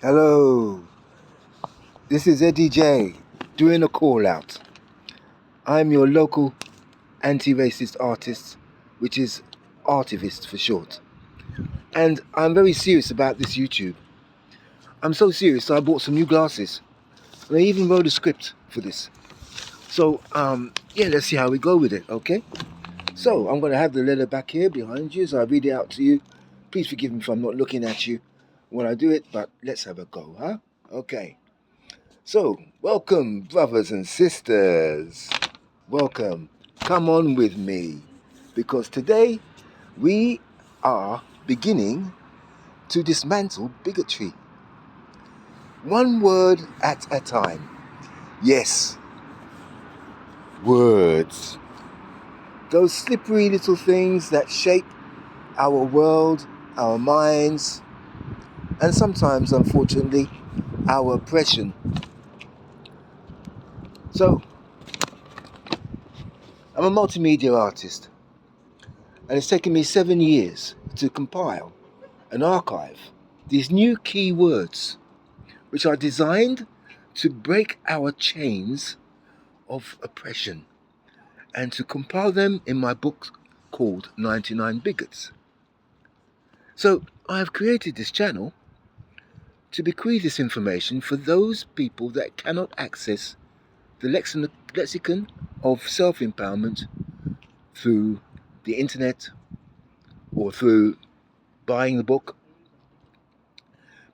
Hello, this is EDI JAY doing a call out. I'm your local anti-racist artist, which is ARTIVIST for short. And I'm very serious about this YouTube. I'm so serious I bought some new glasses. And I even wrote a script for this. So, yeah, let's see how we go with it, okay? So, I'm going to have the letter back here behind you, so I'll read it out to you. Please forgive me if I'm not looking at you when I do it, but let's have a go, huh? Okay. So, welcome, brothers and sisters. Welcome. Come on with me, because today we are beginning to dismantle bigotry. One word at a time. Yes, words. Those slippery little things that shape our world, our minds, and sometimes, unfortunately, our oppression. So, I'm a multimedia artist, and it's taken me 7 years to compile and archive these new key words, which are designed to break our chains of oppression, and to compile them in my book called 99 Bigots. So I have created this channel to bequeath this information for those people that cannot access the lexicon of self-empowerment through the internet or through buying the book,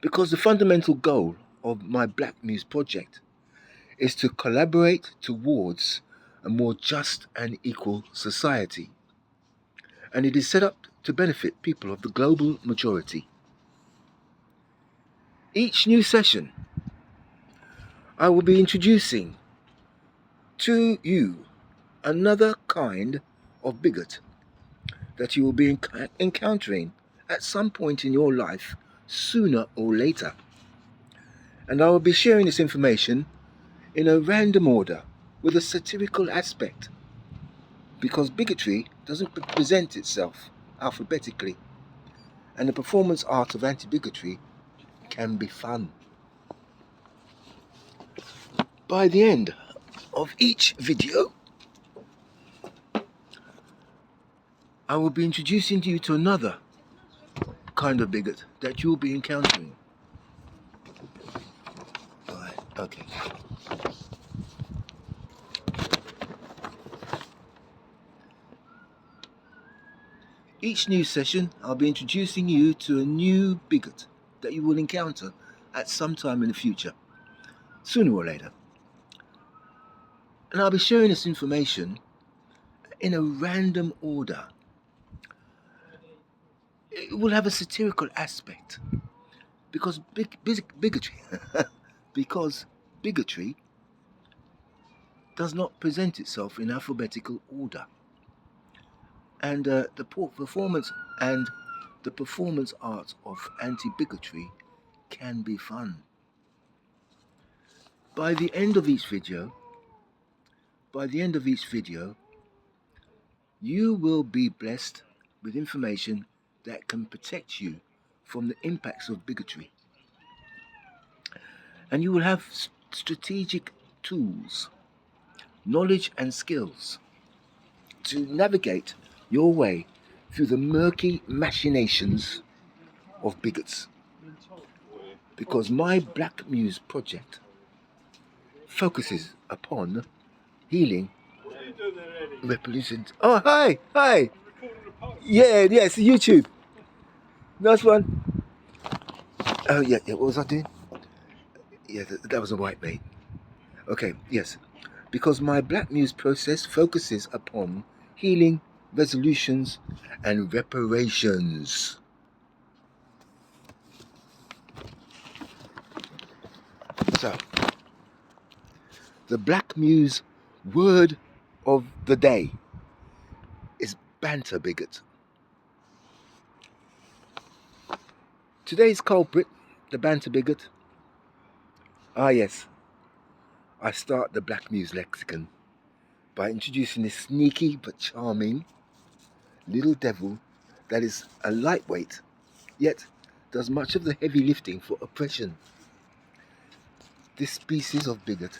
because the fundamental goal of my BlaqMuse project is to collaborate towards a more just and equal society, and it is set up to benefit people of the global majority. Each new session, I will be introducing to you another kind of bigot that you will be encountering at some point in your life, sooner or later. And I will be sharing this information in a random order with a satirical aspect, because bigotry doesn't present itself alphabetically, and the performance art of anti-bigotry can be fun. By the end of each video, I will be introducing you to another kind of bigot that you'll be encountering. Right, okay. Each new session, I'll be introducing you to a new bigot that you will encounter at some time in the future, sooner or later. And I'll be sharing this information in a random order. It will have a satirical aspect, because bigotry because bigotry does not present itself in alphabetical order, and the performance art of anti-bigotry can be fun. By the end of each video, you will be blessed with information that can protect you from the impacts of bigotry. And you will have strategic tools, knowledge and skills to navigate your way through the murky machinations of bigots. Because my BlaqMuse project focuses upon healing reparations. Oh, hi. Yeah, it's YouTube. Nice one. Oh, yeah, what was I doing? Yeah, that was a white mate. Okay, yes. Because my BlaqMuse process focuses upon healing, resolutions, and reparations. So, the BlaqMuse word of the day is BANTA BIGOT. Today's culprit, the BANTA BIGOT. Ah yes, I start the BlaqMuse Lexicon by introducing this sneaky but charming little devil that is a lightweight, yet does much of the heavy lifting for oppression. This species of bigot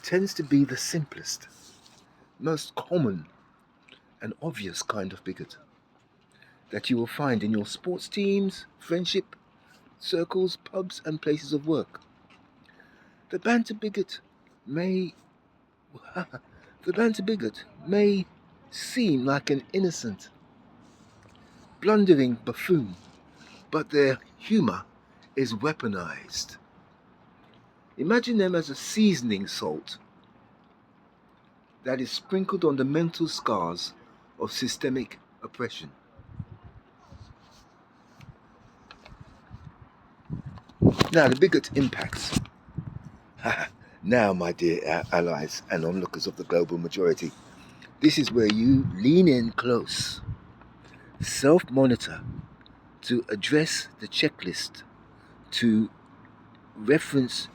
tends to be the simplest, most common and obvious kind of bigot that you will find in your sports teams, friendship circles, pubs and places of work. The BANTA bigot may seem like an innocent, blundering buffoon, but their humour is weaponized. Imagine them as a seasoning salt that is sprinkled on the mental scars of systemic oppression. Now, the bigot impacts. Now, my dear allies and onlookers of the global majority, this is where you lean in close, self-monitor to address the checklist, to reference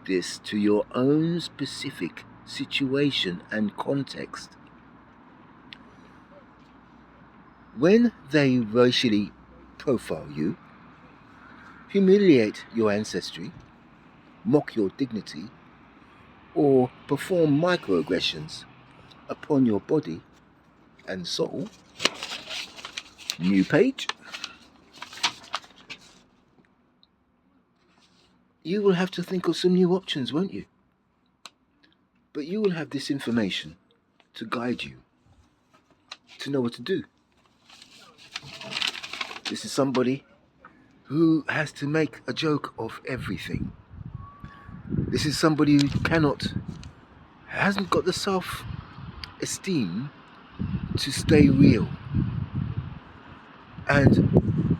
this to your own specific situation and context. When they racially profile you, humiliate your ancestry, mock your dignity, or perform microaggressions upon your body and soul, new page, you will have to think of some new options, won't you? But you will have this information to guide you, to know what to do. This is somebody who has to make a joke of everything. This is somebody who hasn't got the self-esteem to stay real and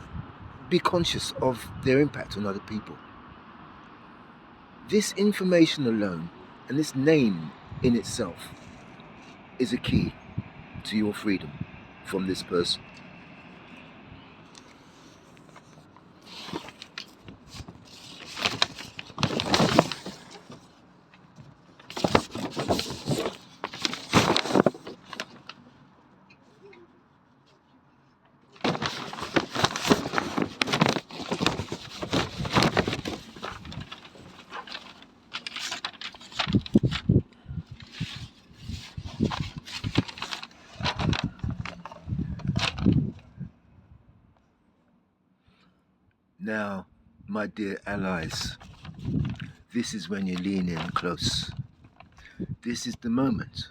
be conscious of their impact on other people. This information alone and this name in itself is a key to your freedom from this person. Now, my dear allies, this is when you lean in close. This is the moment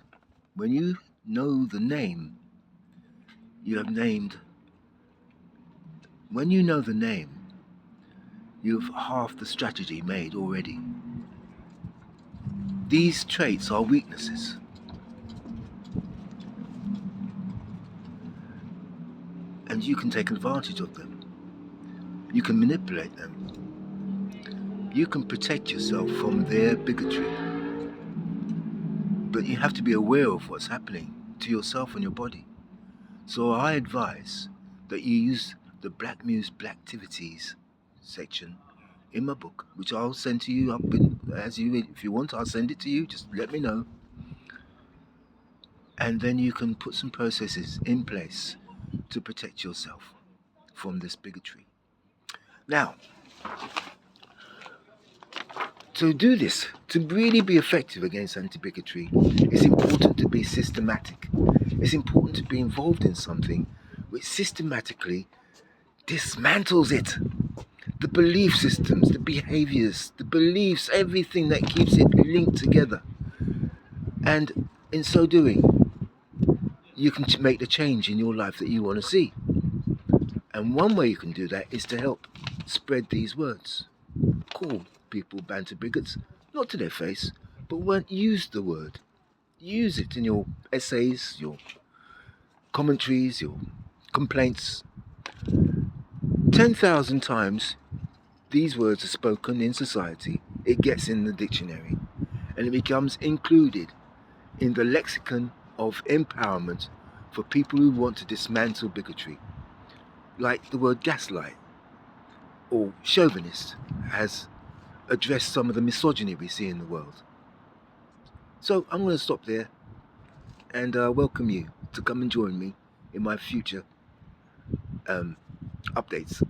when you know the name you have named. When you know the name, you've half the strategy made already. These traits are weaknesses. And you can take advantage of them. You can manipulate them. You can protect yourself from their bigotry. But you have to be aware of what's happening to yourself and your body. So I advise that you use the BlaqMuse Blactivities section in my book, which I'll send to you if you want, I'll send it to you, just let me know. And then you can put some processes in place to protect yourself from this bigotry. Now, to do this, to really be effective against anti-bigotry, it's important to be systematic. It's important to be involved in something which systematically dismantles it. The belief systems, the behaviors, the beliefs, everything that keeps it linked together. And in so doing, you can make the change in your life that you want to see. And one way you can do that is to help spread these words. Call people BANTA bigots, not to their face, but use the word. Use it in your essays, your commentaries, your complaints. 10,000 times these words are spoken in society, it gets in the dictionary, and it becomes included in the lexicon of empowerment for people who want to dismantle bigotry. Like the word gaslight or chauvinist has addressed some of the misogyny we see in the world. So I'm going to stop there and welcome you to come and join me in my future updates.